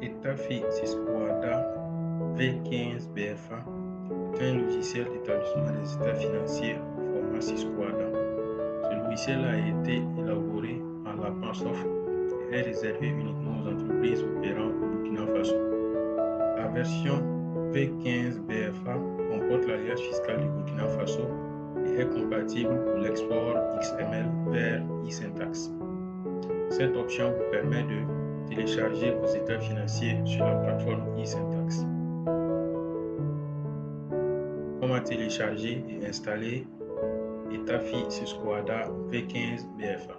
Etafi Sisquada V15 BFA est un logiciel d'établissement des états financiers au format Sisquada. Ce logiciel a été élaboré par la Pansoft et est réservé uniquement aux entreprises opérant au Burkina Faso. La version V15 BFA comporte l'alliage fiscal du Burkina Faso et est compatible pour l'export XML vers eSyntax. Cette option vous permet de télécharger vos états financiers sur la plateforme eSyntax. Comment télécharger et installer Etafi Sisquada V15 BFA.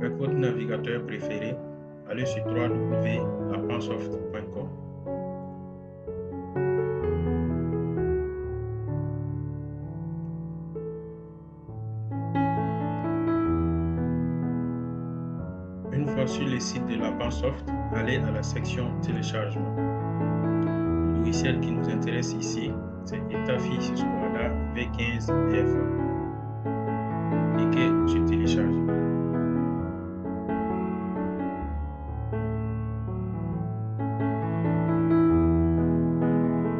Avec votre navigateur préféré, allez sur www.lapansoft.com. Une fois sur le site de la Pansoft, allez à la section téléchargement. Le logiciel qui nous intéresse ici, c'est Etafi Sisquada V15 BFA. Cliquez sur télécharger.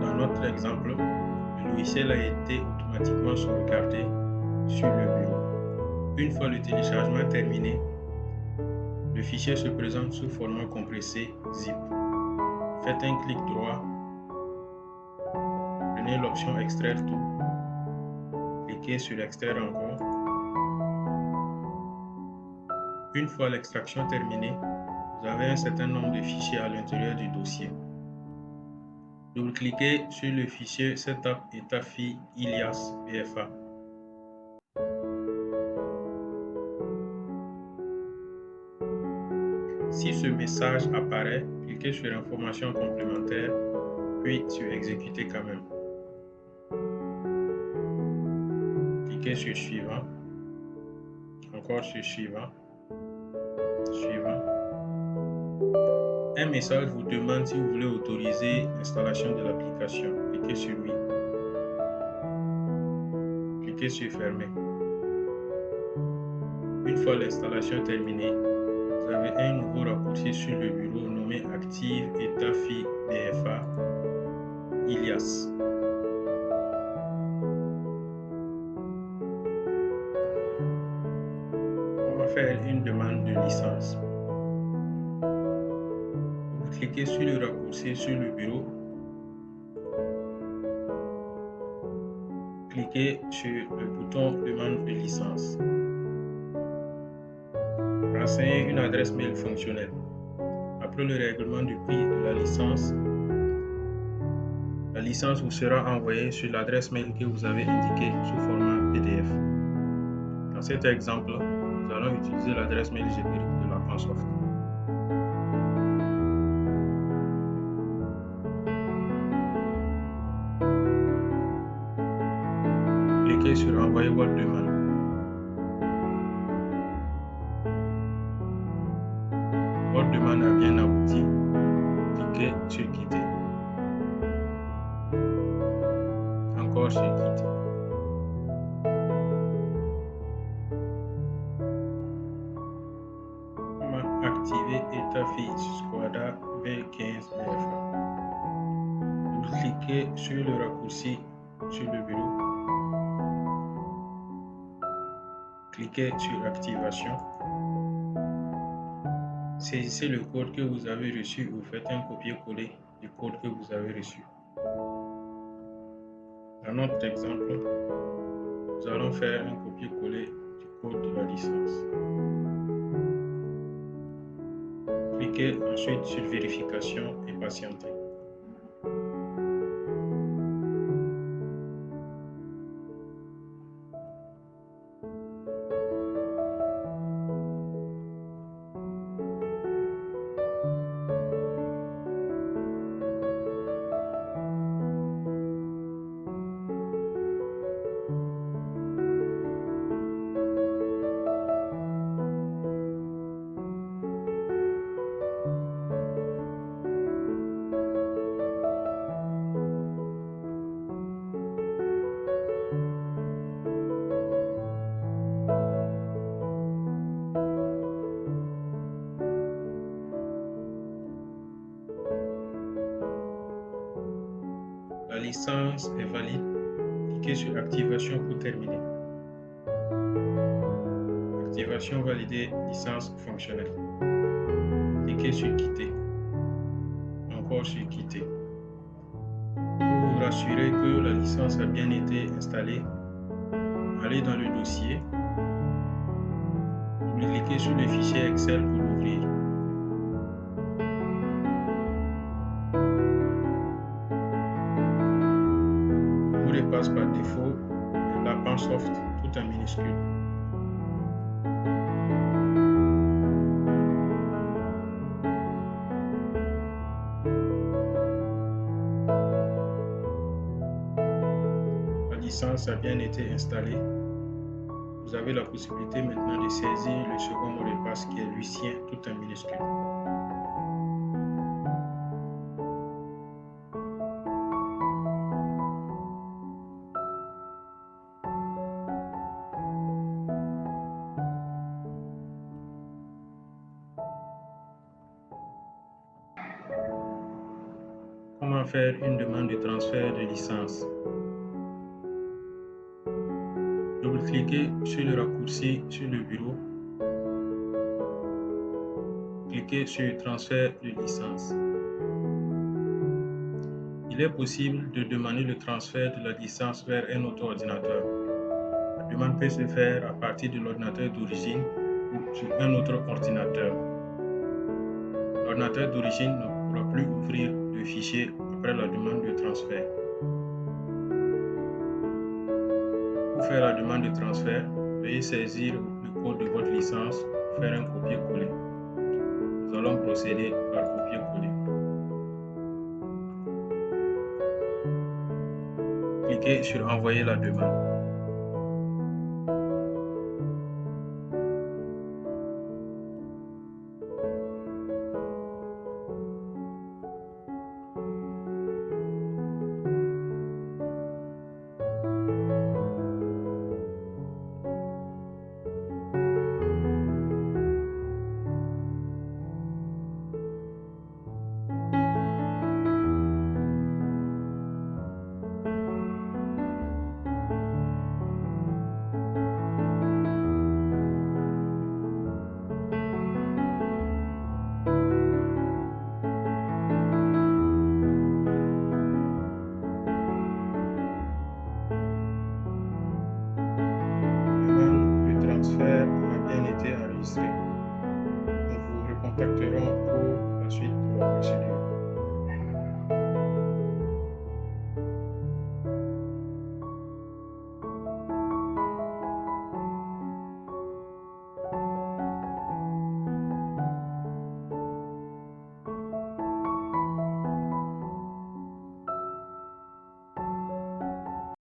Dans notre exemple, le logiciel a été automatiquement sauvegardé sur le bureau. Une fois le téléchargement terminé, le fichier se présente sous format compressé zip. Faites un clic droit, prenez l'option extraire tout, cliquez sur extraire encore. Une fois l'extraction terminée, vous avez un certain nombre de fichiers à l'intérieur du dossier. Double-cliquez sur le fichier Setup Etafi Ilias BFA. Si ce message apparaît, cliquez sur Informations complémentaires, puis sur Exécuter quand même. Cliquez sur Suivant, encore sur Suivant, Suivant. Un message vous demande si vous voulez autoriser l'installation de l'application. Cliquez sur Oui. Cliquez sur Fermer. Une fois l'installation terminée, vous avez un nouveau raccourci sur le bureau nommé Active Etafi BFA Ilias. On va faire une demande de licence. Vous cliquez sur le raccourci sur le bureau. Cliquez sur le bouton Demande de licence. Renseignez une adresse mail fonctionnelle. Après le règlement du prix de la licence vous sera envoyée sur l'adresse mail que vous avez indiquée sous format PDF. Dans cet exemple, nous allons utiliser l'adresse mail générique de la Pansoft. Cliquez sur Envoyer votre demande. Votre demande a bien abouti. Cliquez sur Quitter. Encore sur Quitter. Activer Etafi Sisquada V15 BFA. Vous cliquez sur le raccourci sur le bureau. Cliquez sur Activation. Saisissez le code que vous avez reçu ou faites un copier-coller du code que vous avez reçu. Dans notre exemple, nous allons faire un copier-coller du code de la licence. Cliquez ensuite sur Vérification et patientez. licence est valide, cliquez sur Activation pour terminer. Activation validée, licence fonctionnelle. Cliquez sur Quitter. Encore sur Quitter. Pour vous rassurer que la licence a bien été installée, allez dans le dossier. Cliquez sur le fichier Excel pour l'ouvrir. Le mot de passe par défaut est Lapinsoft, tout en minuscule. La licence a bien été installée. Vous avez la possibilité maintenant de saisir le second mot de passe qui est Lucien, tout en minuscule. Comment faire une demande de transfert de licence? Double-cliquez sur le raccourci sur le bureau. Cliquez sur transfert de licence. Il est possible de demander le transfert de la licence vers un autre ordinateur. La demande peut se faire à partir de l'ordinateur d'origine ou sur un autre ordinateur. L'ordinateur d'origine ne pourra plus ouvrir le fichier après la demande de transfert. Pour faire la demande de transfert, veuillez saisir le code de votre licence pour faire un copier-coller. Nous allons procéder par copier-coller. Cliquez sur Envoyer la demande.